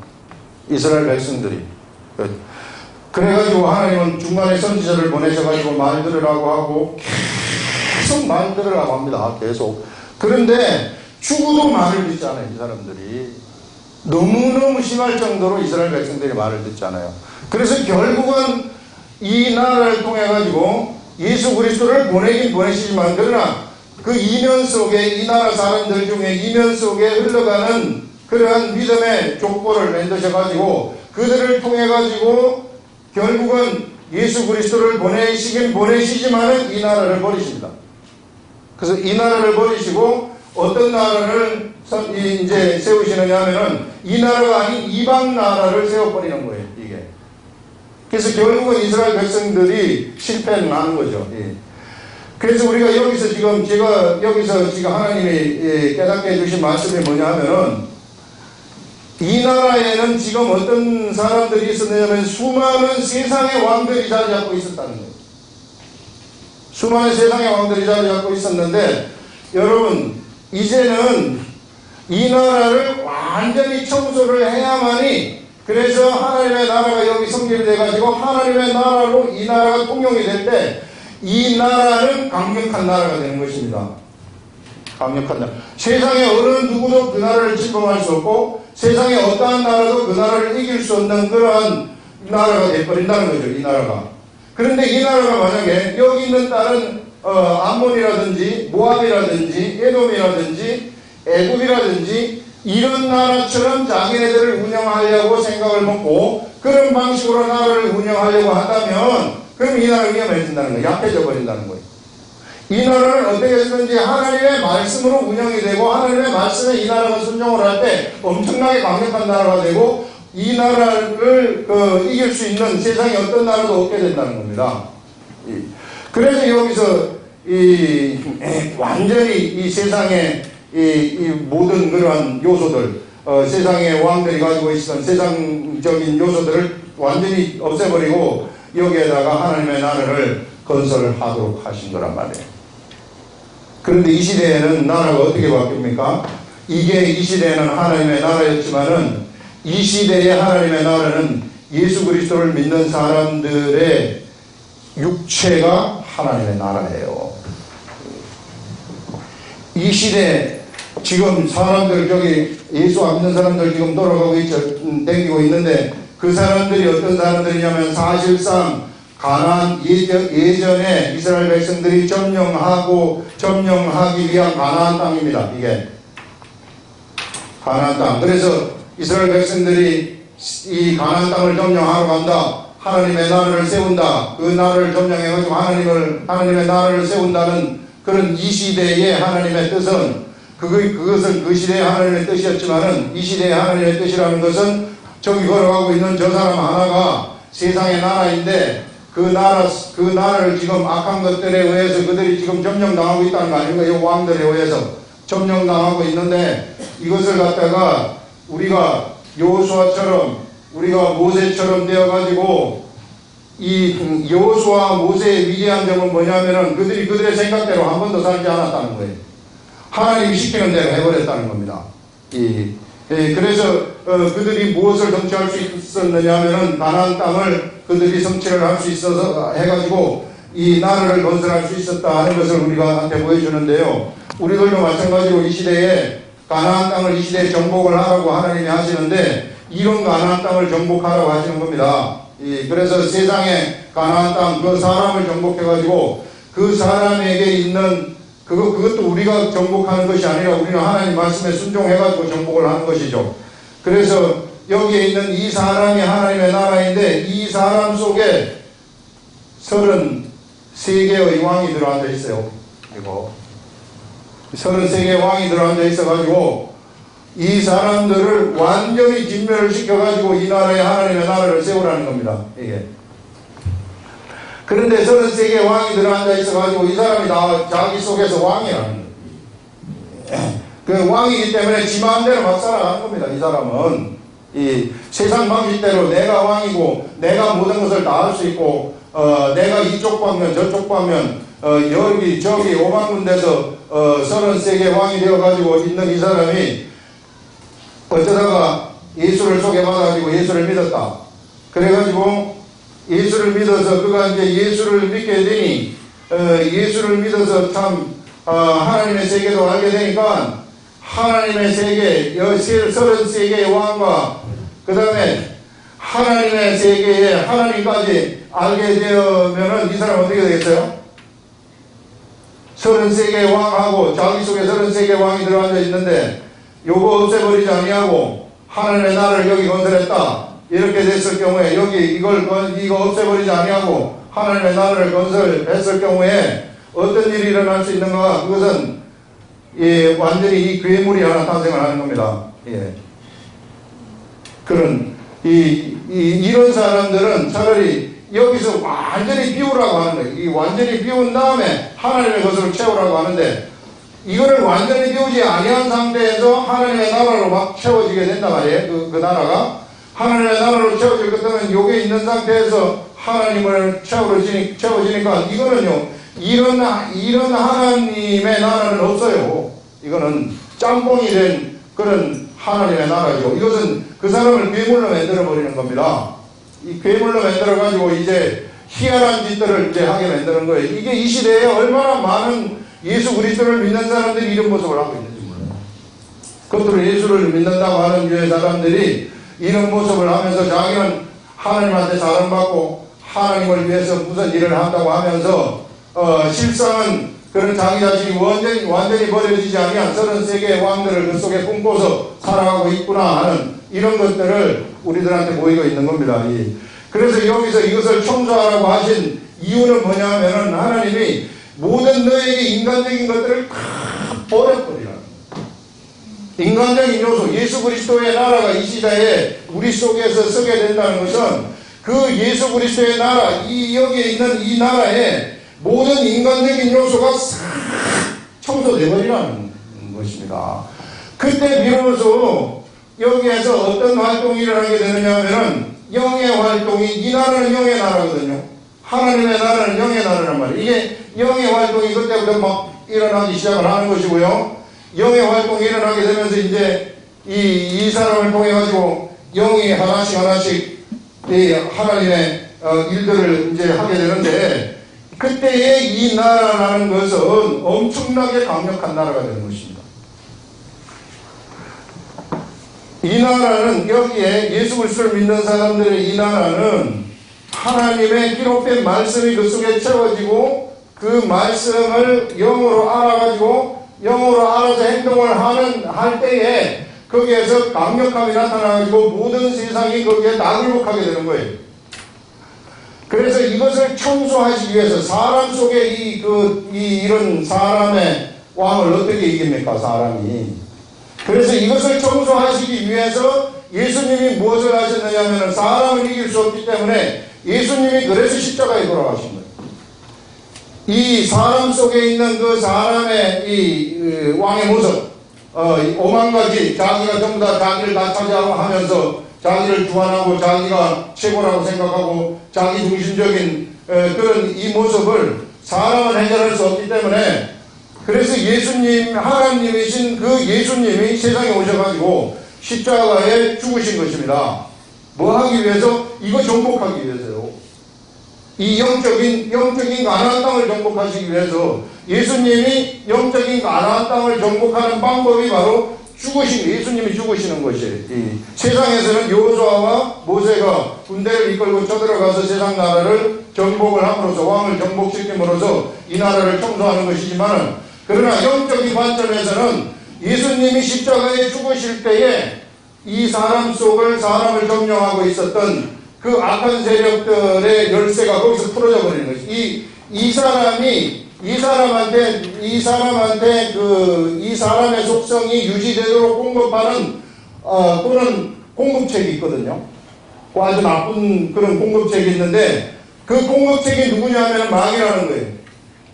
이스라엘 백성들이. 그래가지고 하나님은 중간에 선지자를 보내셔가지고 말 들으라고 하고 계속 말 들으라고 합니다. 계속. 그런데 죽어도 말을 듣지 않아요. 이 사람들이. 너무너무 심할 정도로 이스라엘 백성들이 말을 듣지 않아요. 그래서 결국은 이 나라를 통해가지고 예수 그리스도를 보내긴 보내시지만 그러나 그 이면 속에 이 나라 사람들 중에 이면 속에 흘러가는 그러한 믿음의 족보를 만드셔가지고 그들을 통해가지고 결국은 예수 그리스도를 보내시긴 보내시지만은 이 나라를 버리십니다. 그래서 이 나라를 버리시고 어떤 나라를 이제 세우시느냐 하면은 이 나라가 아닌 이방 나라를 세워버리는 거예요, 이게. 그래서 결국은 이스라엘 백성들이 실패는 하는 거죠. 예. 그래서 우리가 여기서 지금 하나님이 깨닫게 해주신 말씀이 뭐냐 하면은 이 나라에는 지금 어떤 사람들이 있었냐면 수많은 세상의 왕들이 자리 잡고 있었다는 거예요. 수많은 세상의 왕들이 자리 잡고 있었는데 여러분 이제는 이 나라를 완전히 청소를 해야만이 그래서 하나님의 나라가 여기 성립돼가지고 하나님의 나라로 이 나라가 통용이 될 때 이 나라는 강력한 나라가 되는 것입니다. 강력한 나라. 세상에 어느 누구도 그 나라를 침범할 수 없고 세상에 어떠한 나라도 그 나라를 이길 수 없는 그러한 나라가 되어버린다는 거죠. 이 나라가. 그런데 이 나라가 만약에 여기 있는 다른 암몬이라든지 모압이라든지 에돔이라든지 애굽이라든지 이런 나라처럼 자기네들을 운영하려고 생각을 먹고 그런 방식으로 나라를 운영하려고 한다면 그럼 이 나라가 위험해진다는 거예요. 약해져 버린다는 거예요. 이 나라를 어떻게 해서든지 하나님의 말씀으로 운영이 되고 하나님의 말씀에 이 나라가 순종을 할 때 엄청나게 강력한 나라가 되고 이 나라를 이길 수 있는 세상에 어떤 나라도 없게 된다는 겁니다. 그래서 여기서 완전히 이 세상의 이 모든 그러한 요소들, 세상의 왕들이 가지고 있었던 세상적인 요소들을 완전히 없애버리고 여기에다가 하나님의 나라를 건설하도록 하신 거란 말이에요. 그런데 이 시대에는 나라가 어떻게 바뀝니까? 이게 이 시대에는 하나님의 나라였지만은 이 시대의 하나님의 나라는 예수 그리스도를 믿는 사람들의 육체가 하나님의 나라예요. 이 시대 지금 사람들 저기 예수 안 믿는 사람들 지금 돌아가고 있죠. 댕기고 있는데 그 사람들이 어떤 사람들이냐면 사실상 가나안 예전에 이스라엘 백성들이 점령하기 위한 가나안 땅입니다. 이게 가나안 땅. 그래서 이스라엘 백성들이 이 가나안 땅을 점령하러 간다. 하나님의 나라를 세운다. 그 나라를 점령해가지고 하나님의 나라를 세운다는 그런 이 시대의 하나님의 뜻은 그것은 그 시대의 하나님의 뜻이었지만은 이 시대의 하나님의 뜻이라는 것은 저기 걸어가고 있는 저 사람 하나가 세상의 나라인데 그 나라를 지금 악한 것들에 의해서 그들이 지금 점령당하고 있다는 거 아닙니까? 이 왕들에 의해서 점령당하고 있는데 이것을 갖다가 우리가 여호수아처럼 우리가 모세처럼 되어가지고 이 여호수아 모세의 위대한 점은 뭐냐면은 그들이 그들의 생각대로 한 번도 살지 않았다는 거예요. 하나님이 시키는 대로 해버렸다는 겁니다. 그래서 그들이 무엇을 성취할 수 있었느냐 하면은 가나안 땅을 그들이 성취를 할 수 있어서 해가지고 이 나라를 건설할 수 있었다 하는 것을 우리가 한테 보여주는데요. 우리들도 마찬가지로 이 시대에 가나안 땅을 이 시대에 정복을 하라고 하나님이 하시는데 이런 가나안 땅을 정복하라고 하시는 겁니다. 그래서 세상에 가나안 땅 그 사람을 정복해가지고 그 사람에게 있는 그것도 우리가 정복하는 것이 아니라 우리는 하나님 말씀에 순종해가지고 정복을 하는 것이죠. 그래서 여기에 있는 이 사람이 하나님의 나라인데 이 사람 속에 33개의 왕이 들어앉아 있어요. 이거 33개의 왕이 들어앉아 있어가지고 이 사람들을 완전히 진멸을 시켜가지고 이 나라에 하나님의 나라를 세우라는 겁니다. 이게. 그런데 33개의 왕이 들어앉아 있어가지고 이 사람이 다 자기 속에서 왕이라는 거예요. 그 왕이기 때문에 지 마음대로 막 살아가는 겁니다. 이 사람은. 이 세상 방식대로 내가 왕이고 내가 모든 것을 다 할 수 있고 내가 이쪽 방면 저쪽 방면 여기 저기 오만군데서 33개 왕이 되어가지고 있는 이 사람이 어쩌다가 예수를 소개받아가지고 예수를 믿었다. 그래가지고 예수를 믿어서 그가 이제 예수를 믿게 되니 예수를 믿어서 참 하나님의 세계도 알게 되니까 하나님의 세계 33개의 왕과 그 다음에 하나님의 세계에 하나님까지 알게 되면은 이 사람 어떻게 되겠어요? 33개의 왕하고 자기 속에 33개의 왕이 들어앉아 있는데 요거 없애버리지 아니하고 하나님의 나라를 여기 건설했다. 이렇게 됐을 경우에 여기 이거 없애버리지 아니하고 하나님의 나라를 건설했을 경우에 어떤 일이 일어날 수 있는가? 그것은 완전히 이 괴물이 하나 탄생을 하는 겁니다. 이런 사람들은 차라리 여기서 완전히 비우라고 하는 거예요. 이 완전히 비운 다음에 하나님의 것으로 채우라고 하는데 이거를 완전히 비우지 아니한 상태에서 하나님의 나라로 막 채워지게 된단 말이에요. 그 나라가 하나님의 나라로 채워질 것 때문에 여기에 있는 상태에서 하나님을 채워지니까 이거는요 이런 하나님의 나라는 없어요. 이거는 짬뽕이 된 그런 하나님의 나라죠. 이것은 그 사람을 괴물로 만들어 버리는 겁니다. 이 괴물로 만들어 가지고 이제 희한한 짓들을 이제 하게 만드는 거예요. 이게 이 시대에 얼마나 많은 예수 그리스도를 믿는 사람들이 이런 모습을 하고 있는지 몰라요. 겉으로 예수를 믿는다고 하는 유의 사람들이 이런 모습을 하면서 자기는 하나님한테 사랑받고 하나님을 위해서 무슨 일을 한다고 하면서 실상은 그런 자기 자신이 완전히 버려지지 아니한 33개의 왕들을 그 속에 꿈꿔서 살아가고 있구나 하는 이런 것들을 우리들한테 보이고 있는 겁니다. 그래서 여기서 이것을 청소하라고 하신 이유는 뭐냐면은 하나님이 모든 너에게 인간적인 것들을 다 버려버리라는 인간적인 요소, 예수 그리스도의 나라가 이 시대에 우리 속에서 서게 된다는 것은 그 예수 그리스도의 나라, 여기에 있는 이 나라에 모든 인간적인 요소가 싹 청소되어버리라는 것입니다. 그때 비로소 여기에서 어떤 활동이 일어나게 되느냐 하면은 영의 활동이, 이 나라는 영의 나라거든요. 하나님의 나라는 영의 나라란 말이에요. 이게 영의 활동이 그때부터 막 일어나기 시작을 하는 것이고요. 영의 활동이 일어나게 되면서 이제 이 사람을 통해 가지고 영이 하나씩 이 하나님의 일들을 이제 하게 되는데 그때의 이 나라라는 것은 엄청나게 강력한 나라가 되는 것입니다. 이 나라는 여기에 예수 그리스도를 믿는 사람들의 이 나라는 하나님의 기록된 말씀이 그 속에 채워지고 그 말씀을 영으로 알아가지고 영으로 알아서 행동을 할 때에 거기에서 강력함이 나타나가지고 모든 세상이 거기에 나굴복하게 되는 거예요. 그래서 이것을 청소하시기 위해서 사람 속에 이런 사람의 왕을 어떻게 이깁니까? 사람이. 그래서 이것을 청소하시기 위해서 예수님이 무엇을 하셨느냐 하면 사람을 이길 수 없기 때문에 예수님이 그래서 십자가에 돌아가신 거예요. 이 사람 속에 있는 그 사람의 이 왕의 모습, 오만 가지 자기가 전부 다 자기를 다 차지하고 하면서 자기를 주관하고 자기가 최고라고 생각하고 자기 중심적인 그런 이 모습을 사람은 해결할 수 없기 때문에 그래서 예수님, 하나님이신 그 예수님이 세상에 오셔가지고 십자가에 죽으신 것입니다. 뭐 하기 위해서? 이거 정복하기 위해서요. 이 영적인 가나안 땅을 정복하시기 위해서 예수님이 영적인 가나안 땅을 정복하는 방법이 바로 예수님이 죽으시는 것이에요. 이 세상에서는 여호수아와 모세가 군대를 이끌고 쳐들어가서 세상 나라를 정복을 함으로써 왕을 정복시킴으로써 이 나라를 청소하는 것이지만 그러나 영적인 관점에서는 예수님이 십자가에 죽으실 때에 이 사람을 점령하고 있었던 그 악한 세력들의 열쇠가 거기서 풀어져 버리는 것이 이 사람의 속성이 유지되도록 공급하는 그런 공급책이 있거든요. 아주 나쁜 그런 공급책이 있는데 그 공급책이 누구냐면 마귀라는 거예요.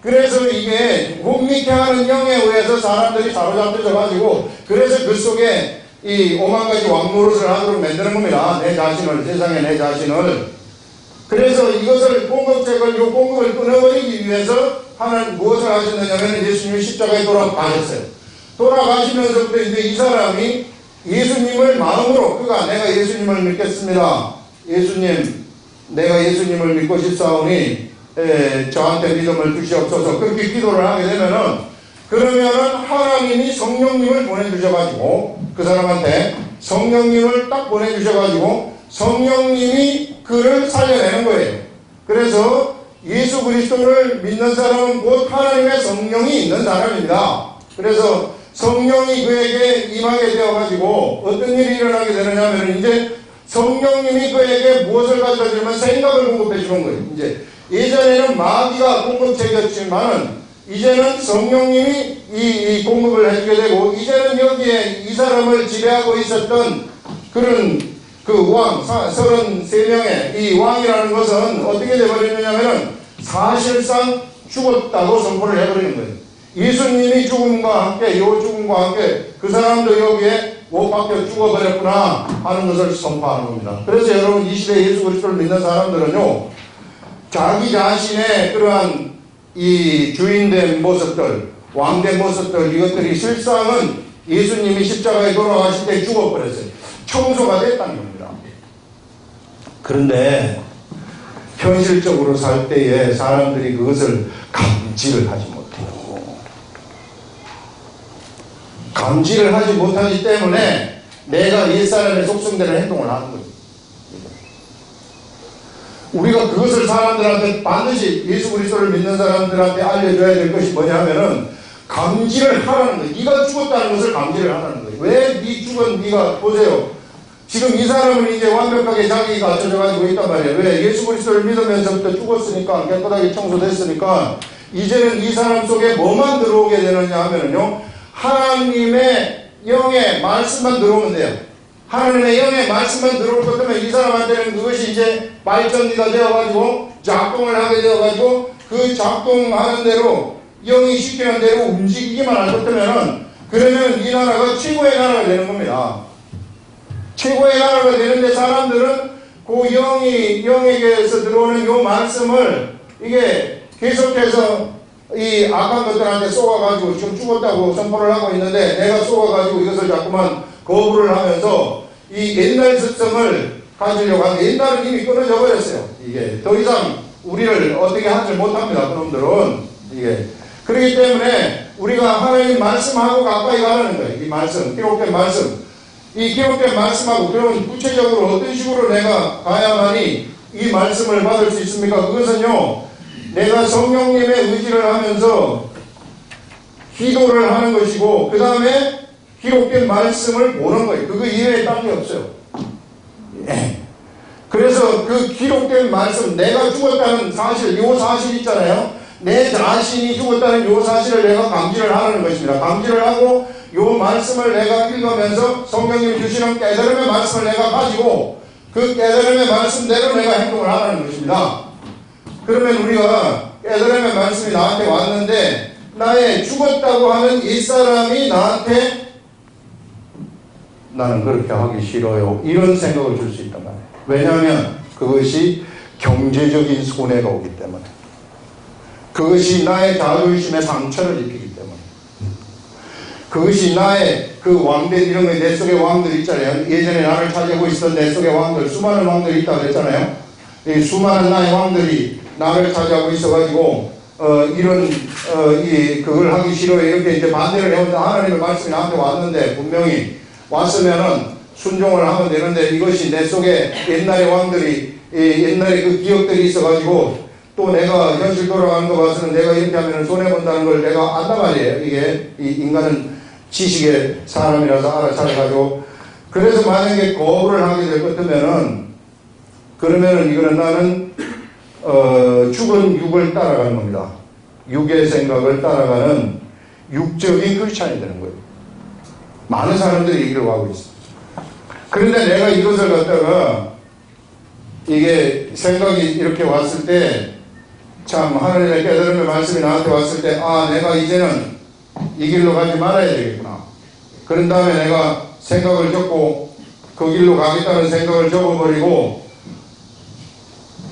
그래서 이게 혼미케 하는 영에 의해서 사람들이 사로잡혀져 가지고 그래서 그 속에 이 오만 가지 왕노릇을 하도록 만드는 겁니다. 세상에 내 자신을. 그래서 이것을 공급책을, 요 공급을 끊어버리기 위해서 하나님 무엇을 하셨느냐면 예수님이 십자가에 돌아가셨어요. 돌아가시면서부터 이제 이 사람이 예수님을 마음으로, 내가 예수님을 믿겠습니다. 내가 예수님을 믿고 싶사오니, 저한테 믿음을 주시옵소서. 그렇게 기도를 하게 그러면은 하나님이 성령님을 보내주셔가지고 그 사람한테 성령님을 딱 보내주셔가지고 성령님이 그를 살려내는 거예요. 그래서 예수 그리스도를 믿는 사람은 곧 하나님의 성령이 있는 사람입니다. 그래서 성령이 그에게 임하게 되어가지고 어떤 일이 일어나게 되느냐 하면 이제 성령님이 그에게 무엇을 가져다 주면 생각을 공급해 주는 거예요. 이제 예전에는 마귀가 공급책이었지만은 이제는 성령님이 이 공급을 해주게 되고 이제는 여기에 이 사람을 지배하고 있었던 그런 그 왕 33명의 이 왕이라는 것은 어떻게 되어버리느냐면 사실상 죽었다고 선포를 해버리는 거예요. 예수님이 죽음과 함께 그 사람도 여기에 못 박혀 죽어버렸구나 하는 것을 선포하는 겁니다. 그래서 여러분 이 시대에 예수 그리스도를 믿는 사람들은요 자기 자신의 그러한 이 주인된 모습들, 왕된 모습들, 이것들이 실상은 예수님이 십자가에 돌아가실 때 죽어버렸어요. 청소가 됐다는 겁니다. 그런데 현실적으로 살 때에 사람들이 그것을 감지를 하지 못해요. 감지를 하지 못하기 때문에 내가 옛사람의 속성대로 행동을 하는 거예요. 우리가 그것을 사람들한테 반드시 예수 그리스도를 믿는 사람들한테 알려줘야 될 것이 뭐냐면은 감지를 하라는 거예요. 네가 죽었다는 것을 감지를 하라는 거예요. 왜 네 죽은 네가 보세요. 지금 이 사람은 이제 완벽하게 자기가 갖춰져 가지고 있단 말이에요. 왜? 예수 그리스도를 믿으면서부터 죽었으니까 깨끗하게 청소됐으니까 이제는 이 사람 속에 뭐만 들어오게 되느냐 하면은요 하나님의 영의 말씀만 들어오면 돼요. 하나님의 영의 말씀만 들어올 것 때문에 이 사람한테는 그것이 이제 발전기가 되어가지고 작동을 하게 되어가지고 그 작동하는 대로 영이 시키는 대로 움직이기만 할 것 때문에 그러면 이 나라가 최고의 나라가 되는 겁니다. 최고의 나라가 되는데 사람들은 그 영에게서 들어오는 요 말씀을 이게 계속해서 이 악한 것들한테 쏘아가지고 지금 죽었다고 선포를 하고 있는데 내가 쏘아가지고 이것을 자꾸만 거부를 하면서 이 옛날 습성을 가지려고 하는데 옛날은 이미 끊어져 버렸어요. 이게 더 이상 우리를 어떻게 하지 못합니다. 그놈들은. 이게. 그렇기 때문에 우리가 하나님 말씀하고 가까이 가라는 거예요. 이 말씀, 기록된 말씀. 이 기록된 말씀하고 그러면 구체적으로 어떤 식으로 내가 가야만이 이 말씀을 받을 수 있습니까? 그것은요, 내가 성령님의 의지를 하면서 기도를 하는 것이고, 그 다음에 기록된 말씀을 보는 거예요. 그거 이외에 딴 게 없어요. 예. 그래서 그 기록된 말씀, 내가 죽었다는 사실, 요 사실 있잖아요. 내 자신이 죽었다는 요 사실을 내가 감지를 하는 것입니다. 감지를 하고 요 말씀을 내가 읽으면서 성령님이 주시는 깨달음의 말씀을 내가 가지고 그 깨달음의 말씀대로 내가 행동을 하는 것입니다. 그러면 우리가 깨달음의 말씀이 나한테 왔는데 나의 죽었다고 하는 옛사람이 나한테 나는 그렇게 하기 싫어요. 이런 생각을 줄 수 있단 말이에요. 왜냐하면 그것이 경제적인 손해가 오기 때문에. 그것이 나의 자존심에 상처를 입히기 때문에. 그것이 나의 그 왕들, 이런 거 내 속의 왕들 있잖아요. 예전에 나를 차지하고 있었던 내 속의 왕들, 수많은 왕들이 있다고 그랬잖아요. 이 수많은 나의 왕들이 나를 차지하고 있어가지고, 그걸 하기 싫어요. 이렇게 이제 반대를 해온다. 하나님의 말씀이 나한테 왔는데, 분명히 왔으면은 순종을 하면 되는데, 이것이 내 속에 옛날의 왕들이, 옛날에 그 기억들이 있어가지고, 또 내가 현실 돌아가는 거 봐서는 내가 이렇게 하면 손해본다는 걸 내가 안단 말이에요. 이게, 이 인간은 지식의 사람이라서 알아차려가지고. 그래서 만약에 거부를 하게 될 것 같으면은, 그러면은 이거는 나는, 죽은 육을 따라가는 겁니다. 육의 생각을 따라가는 육적인 크리스찬이 되는 거예요. 많은 사람들이 이기려고 하고 있어요. 그런데 내가 이것을 갖다가, 이게 생각이 이렇게 왔을 때, 참 하나님의 깨달음의 말씀이 나한테 왔을 때, 아, 내가 이제는 이 길로 가지 말아야 되겠구나. 그런 다음에 내가 생각을 적고 그 길로 가겠다는 생각을 적어버리고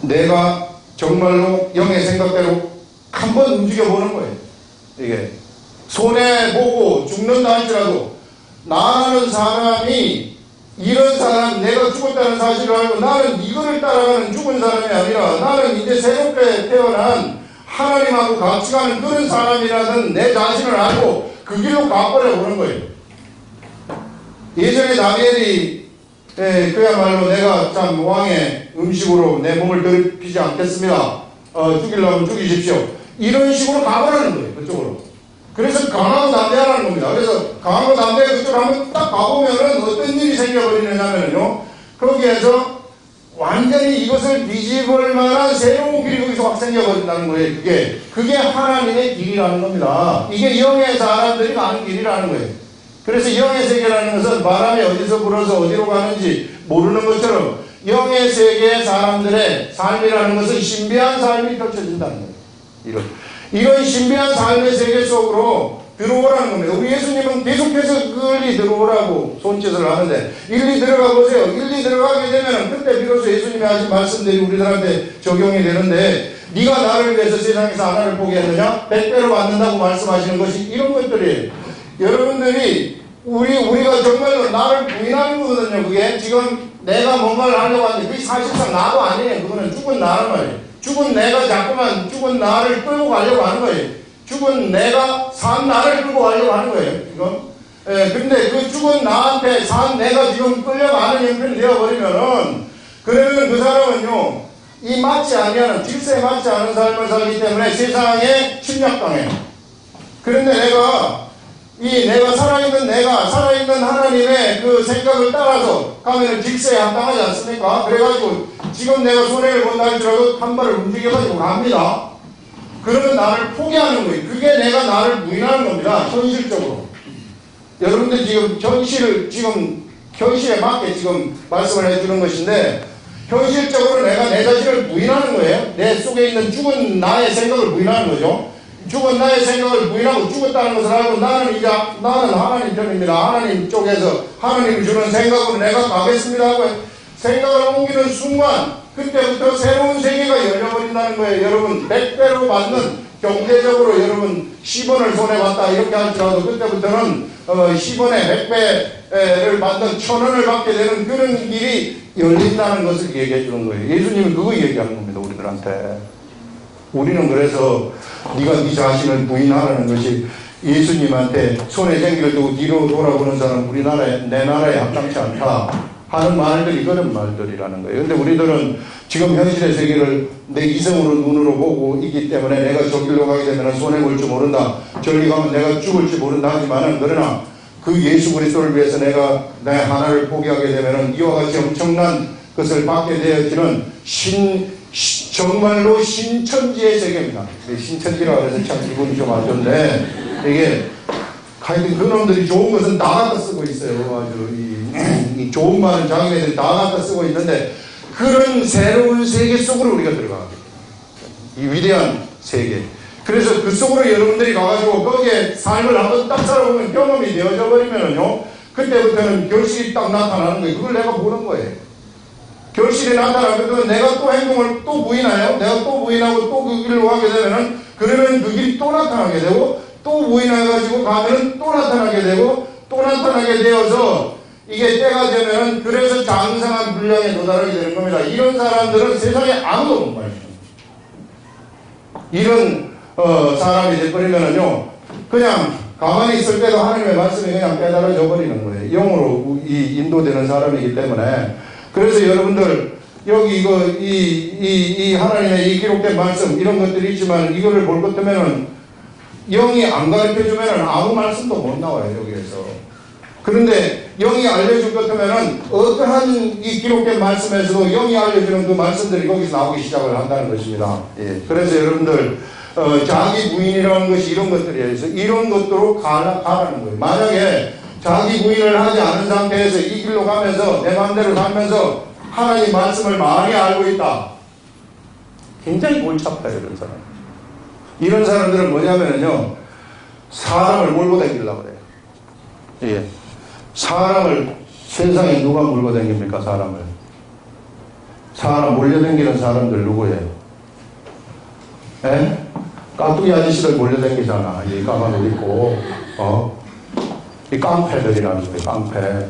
내가 정말로 영의 생각대로 한번 움직여보는 거예요. 이게 손해보고 죽는다 할지라도 나라는 사람이 이런 사람, 내가 죽었다는 사실을 알고 나는 이거를 따라가는 죽은 사람이 아니라 나는 이제 새롭게 태어난 하나님하고 같이 가는 그런 사람이라는 내 자신을 알고 그 길로 가버려 보는 거예요. 예전에 다니엘이 그야말로 내가 참 왕의 음식으로 내 몸을 더럽히지 않겠습니다. 죽이려면 죽이십시오. 이런 식으로 가버리는 거예요. 그쪽으로. 그래서 강하고 담대하라는 겁니다. 그래서 강하고 담대하게 그쪽으로 한번 딱 가보면은 어떤 일이 생겨버리느냐면요. 거기에서 완전히 이것을 뒤집을 만한 새로운 길이 거기서 확 생겨버린다는 거예요. 그게 하나님의 길이라는 겁니다. 이게 영의 사람들이 가는 길이라는 거예요. 그래서 영의 세계라는 것은 바람이 어디서 불어서 어디로 가는지 모르는 것처럼 영의 세계의 사람들의 삶이라는 것은 신비한 삶이 펼쳐진다는 거예요. 이런 신비한 삶의 세계 속으로 들어오라는 겁니다. 우리 예수님은 계속해서 그리 들어오라고 손짓을 하는데 일리 들어가 보세요. 일리 들어가게 되면 그때 비로소 예수님이 하신 말씀들이 우리들한테 적용이 되는데 네가 나를 위해서 세상에서 하나를 포기했느냐? 100배로 받는다고 말씀하시는 것이 이런 것들이에요. 여러분들이 우리가 정말로 나를 부인하는 거거든요. 그게 지금 내가 뭔가를 하려고 하는데 그게 사실상 나도 아니에요. 그거는 죽은 나란 말이에요. 죽은 내가 자꾸만 죽은 나를 끌고 가려고 하는 거예요. 죽은 내가 산 나를 끌고 가려고 하는 거예요. 지금. 근데 그 죽은 나한테 산 내가 지금 끌려가는 형편이 되어버리면은 그러면 그 사람은요, 이 맞지 아니하는, 질서에 맞지 않은 삶을 살기 때문에 세상에 침략당해요. 그런데 내가 살아있는 하나님의 그 생각을 따라서 가면 질서에 합당하지 않습니까? 그래가지고 지금 내가 손해를 본다 할지라도 한 발을 움직여가지고 갑니다. 그러면 나를 포기하는 거예요. 그게 내가 나를 부인하는 겁니다. 현실적으로. 여러분들 지금 현실에 맞게 지금 말씀을 해주는 것인데, 현실적으로 내가 내 자신을 부인하는 거예요. 내 속에 있는 죽은 나의 생각을 부인하는 거죠. 죽은 나의 생각을 부인하고 죽었다는 것을 알고 나는 하나님 편입니다. 하나님 쪽에서 하나님이 주는 생각으로 내가 가겠습니다 하고 생각을 옮기는 순간 그때부터 새로운 세계가 열려버린다는 거예요. 여러분 100배로 받는 경제적으로 여러분 10원을 손해봤다 이렇게 할지라도 그때부터는 10원에 100배를 받는 1000원을 받게 되는 그런 길이 열린다는 것을 얘기해 주는 거예요. 예수님은 그거 얘기하는 겁니다. 우리들한테. 우리는 그래서 네가 네 자신을 부인하라는 것이 예수님한테 손에 생기를 두고 뒤로 돌아보는 사람 우리나라에 내 나라에 합당치 않다 하는 말들이 그런 말들이라는 거예요. 근데 우리들은 지금 현실의 세계를 내 이성으로 눈으로 보고 있기 때문에 내가 저 길로 가게 되면 손해볼 줄 모른다. 저리 가면 내가 죽을지 모른다 하지만은 그러나 그 예수 그리스도를 위해서 내가 내 하나를 포기하게 되면은 이와 같이 엄청난 것을 받게 되어지는 정말로 신천지의 세계입니다. 신천지라고 해서 참 기분이 좀 안 좋은데 이게 하여튼 그놈들이 좋은 것은 다 갖다 쓰고 있어요. 아주 이 좋은 말은 자기네들이 다 갖다 쓰고 있는데 그런 새로운 세계 속으로 우리가 들어가게 이 위대한 세계. 그래서 그 속으로 여러분들이 가가지고 거기에 삶을 한번 딱 살아보면 경험이 되어져 버리면은요 그때부터는 결실이 딱 나타나는 거예요. 그걸 내가 보는 거예요. 결실이 나타나거든 내가 또 행동을 또 부인하여 내가 또 부인하고 또 그 길로 가게 되면은 그러면 그 길이 또 나타나게 되고 또 부인해가지고 가면은 또 나타나게 되고 또 나타나게 되어서 이게 때가 되면은 그래서 장성한 분량에 도달하게 되는 겁니다. 이런 사람들은 세상에 아무도 못 말입니다. 이런 사람이 돼버리면은요 그냥 가만히 있을 때도 하나님의 말씀이 그냥 깨달아져 버리는 거예요. 영으로 이 인도되는 사람이기 때문에. 그래서 여러분들 여기 이거 이 하나님의 이 기록된 말씀 이런 것들이 있지만 이거를 볼 것 같으면은 영이 안 가르쳐 주면은 아무 말씀도 못 나와요 여기에서. 그런데 영이 알려줄 것 같으면은 어떠한 이 기록된 말씀에서도 영이 알려주는 그 말씀들이 거기서 나오기 시작을 한다는 것입니다. 예. 그래서 여러분들 자기 부인이라는 것이 이런 것들이에요. 이런 것들로 가라는 거예요. 만약에 자기 부인을 하지 않은 상태에서 이 길로 가면서 내 마음대로 살면서 하나님 말씀을 많이 알고 있다. 굉장히 골치 아파요 이런 사람. 이런 사람들은 뭐냐면요 사람을 몰고 다니려고 그래요. 예. 사람을 세상에 누가 몰고 다닙니까? 사람 몰려다니는 사람들 누구예요? 예? 깍두기 아저씨들 몰려다니잖아. 이 가만 옷 입고 이 깡패들이라는 거예요. 깡패.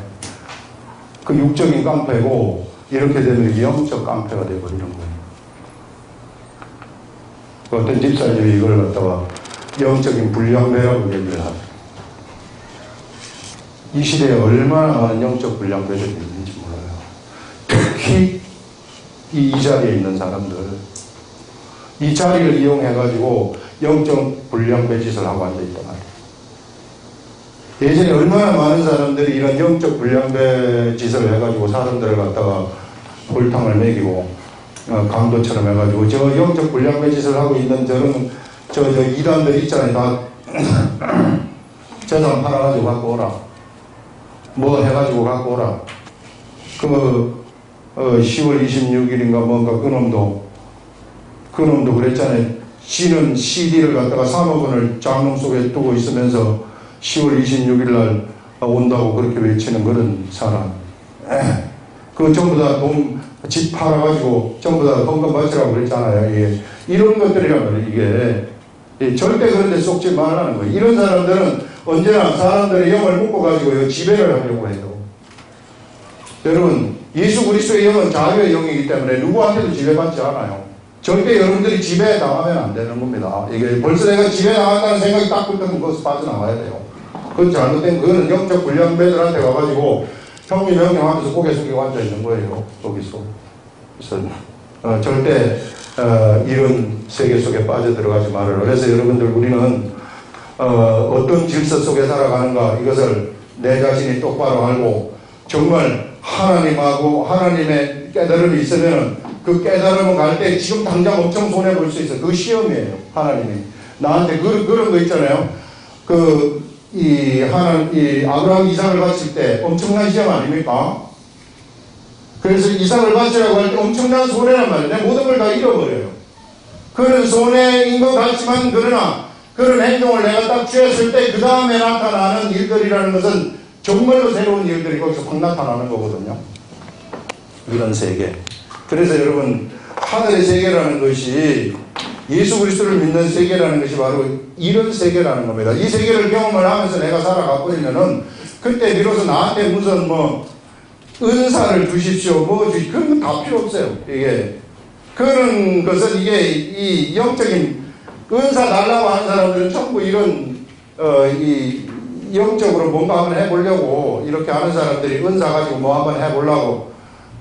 그 육적인 깡패고 이렇게 되면 영적 깡패가 되어버리는 거예요. 어떤 집사님이 이걸 갖다가 영적인 불량배라고 얘기를 하죠. 이 시대에 얼마나 많은 영적 불량배들이 있는지 몰라요. 특히 이 자리에 있는 사람들 이 자리를 이용해가지고 영적 불량배 짓을 하고 앉아있단 말이에요. 예전에 얼마나 많은 사람들이 이런 영적 불량배 짓을 해가지고 사람들을 갖다가 골탕을 먹이고 강도처럼 해가지고 저 영적 불량배 짓을 하고 있는 저 이단들 있잖아요. 다 재산 팔아가지고 갖고 오라. 뭐 해가지고 갖고 오라. 10월 26일인가 뭔가 그 놈도 그랬잖아요. 씨는 CD를 갖다가 3억 원을 장롱 속에 두고 있으면서 10월 26일 날 온다고 그렇게 외치는 그런 사람. 그 전부 다 집 팔아가지고 전부 다 헌금 바치라고 그랬잖아요. 예. 이런 것들이란 말이에요. 이게. 예. 절대 그런 데 속지 말라는 거예요. 이런 사람들은 언제나 사람들의 영을 묶어가지고 지배를 하려고 해요. 여러분, 예수 그리스도의 영은 자유의 영이기 때문에 누구한테도 지배받지 않아요. 절대 여러분들이 지배당하면 안 되는 겁니다. 이게 벌써 내가 지배당한다는 생각이 딱 붙으면 그것을 빠져나와야 돼요. 그건 잘못된, 그거는 영적 불량배들한테 가가지고 명령하면서 고개 숙이고 앉아있는 거예요. 거기서. 그래서 절대 이런 세계 속에 빠져들어가지 말아요. 그래서 여러분들 우리는 어떤 질서 속에 살아가는가 이것을 내 자신이 똑바로 알고 정말 하나님하고 하나님의 깨달음이 있으면 그 깨달음을 갈 때 지금 당장 엄청 손해볼 수 있어요. 그 시험이에요. 하나님이. 나한테 그런 거 있잖아요. 아브라함 이삭을 바칠 때 엄청난 시험 아닙니까? 그래서 이삭을 바치라고 할 때 엄청난 손해란 말이에요. 내 모든 걸 다 잃어버려요. 그런 손해인 것 같지만 그러나 그런 행동을 내가 딱 취했을 때 그 다음에 나타나는 일들이라는 것은 정말로 새로운 일들이 거기서 확 나타나는 거거든요. 이런 세계. 그래서 여러분 하늘의 세계라는 것이 예수 그리스도를 믿는 세계라는 것이 바로 이런 세계라는 겁니다. 이 세계를 경험을 하면서 내가 살아가 버리면은 그때 비로소 나한테 무슨 은사를 주십시오 그런 건 다 필요 없어요. 이게 그런 것은 이게 이 영적인 은사 달라고 하는 사람들은 전부 이런 이 영적으로 뭔가 한번 해보려고 이렇게 하는 사람들이 은사 가지고 뭐 한번 해보려고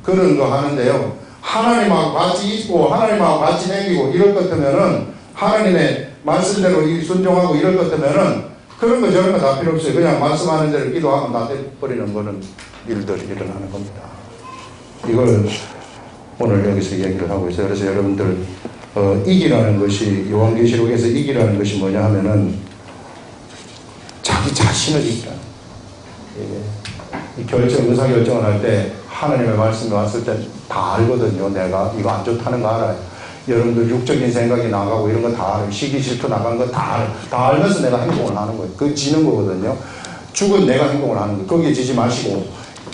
그런 거 하는데요. 하나님하고 같이 있고 하나님하고 같이 다니고 이럴 것 같으면은 하나님의 말씀대로 순종하고 이럴 것 같으면은 그런 거 저런 거 다 필요 없어요. 그냥 말씀하는 대로 기도하면 다 돼버리는 거는 일들이 일어나는 겁니다. 이걸 오늘 여기서 얘기를 하고 있어요. 그래서 여러분들 이기라는 것이 요한계시록에서 이기라는 것이 뭐냐 하면은 자기 자신을 이기라. 이 의사결정을 할 때 하나님의 말씀이 왔을 때 다 알거든요. 내가 이거 안 좋다는 거 알아요. 여러분들 육적인 생각이 나가고 이런 거 다 알아요. 시기 질투 나간 거 다 알아요. 다 알면서 내가 행동을 하는 거예요. 그거 지는 거거든요. 죽은 내가 행동을 하는 거예요. 거기에 지지 마시고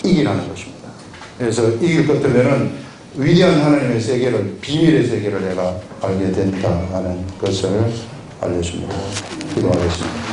이기라는 것입니다. 그래서 이길 것 같으면은 위대한 하나님의 세계를, 비밀의 세계를 내가 알게 된다는 것을 알려줍니다. 기도하겠습니다.